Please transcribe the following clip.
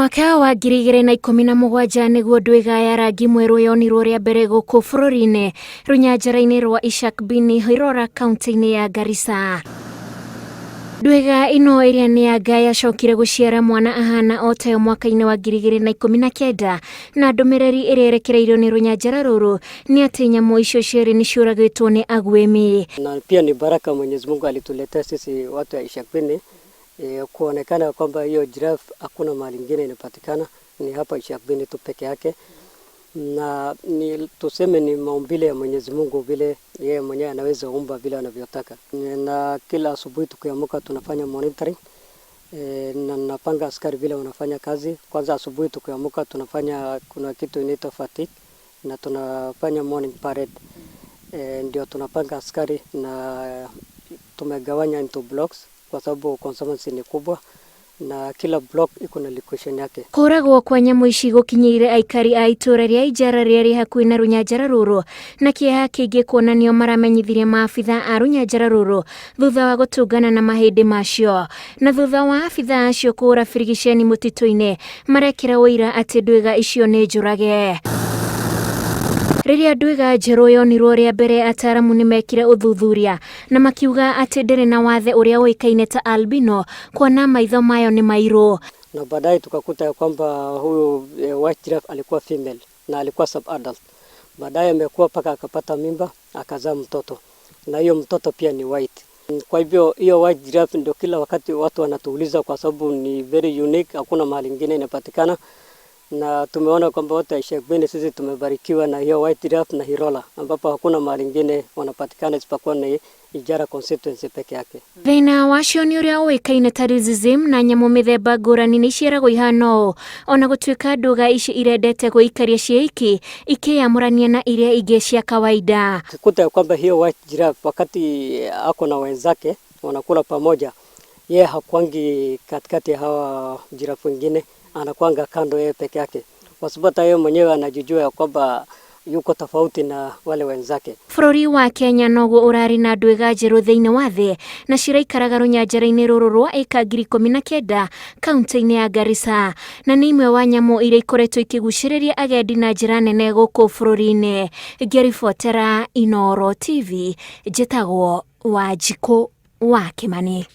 Mwaka wa 2017 niguo ndwiga ya rangi mweru yonirwo ria mbere guku bururi-ini runyanjara-ini rwa Ishakbini Hirora kaunti-ini ya Garissa. Ndwiga ino iria ni anga yacokire guciara mwana ahana o tayo mwaka-ini wa 2019 na ndumiriri iria erekereirio ni runyanjara ruru ni ati nyamu icio cieri ni ciuragitwo ni agwimi. Na pia ni baraka Mwenyezi Mungu alituletea sisi watu wa Ishakbini kuonekana kwamba hiyo giraffe hakuna mahali ingine inapatikana, ni hapa Ishakbini tu peke yake. Na ni tuseme ni maumbile ya Mwenyezi Mungu, vile yeye mwenyewe anaweza umba vile anavyotaka. Na kila asubuhi tukiamka tunafanya monitoring, na napanga askari vile wanafanya kazi. Kwanza asubuhi tukiamka tunafanya kuna kitu inaitwa fatigue na tunafanya morning parade. Ndio tunapanga askari na tumegawanya into blocks kwa sababu consumption ni kubwa na kila block iko na location yake. Kuragwo kwa nyamu ici gukinyire aikari a itura ria Ijara ria hakuhi na runyanjara ruru na kieha kingi kuonanio maramenyithirie maabitha a runyanjara ruru thutha wa gutungana na mahindi macio. Na thutha wa abitha acio kura birigiceni mutito-ini marekira wira ati ndwiga icio ni njurage. Riria ndwiga njeru yonirwo ria mbere, ataramu ni mekire uthuthuria na makiuga ati ndiri na wathe uria uikaine ta albino kuona maitho mayo ni mairu. Na baadaye tukakuta ya kwamba huyu white giraffe alikuwa female na alikuwa sub adult. Baadaye amekuwa paka akapata mimba akazaa mtoto, na hiyo mtoto pia ni white. Kwa hivyo hiyo white giraffe ndio kila wakati watu wanatuuliza kwa sababu ni very unique, hakuna mahali ingine inapatikana. Na tumeona kwamba wote wa Ishakbini sisi tumebarikiwa na hiyo white giraffe na Hirora, ambapo hakuna mahali ingine wanapatikana isipokuwa ni Ijara constituency peke yake. Thina wacio ni uria uikaine ta rhizism na nyamu mithemba ngurani ni ciaragwo ihana ona gutuika nduga ici irendete guikaria ciiki ikiyamurania na iria ingi cia kawaida. Kikuta kwamba hiyo white giraffe wakati ako na wenzake wanakula pamoja, yeye hakwangi katikati ya hawa giraffe wengine, anakuanga kando yeye peke yake, kwa sababu yeye mwenyewe anajijua ya kwamba yuko tofauti na wale wenzake. Bururi wa Kenya noguo urari na ndwiga njeru thiini wa thi na ciraikaraga runyanjara-ini ruru rwa eka 19 kaunti-ini ya Garissa, na ni imwe wa nyamu iria ikoretwo ikiguciriria agendi na njira nene guku bururi-ini. Ngiribotera Inooro TV, njitagwo Wanjiku wa Kimani.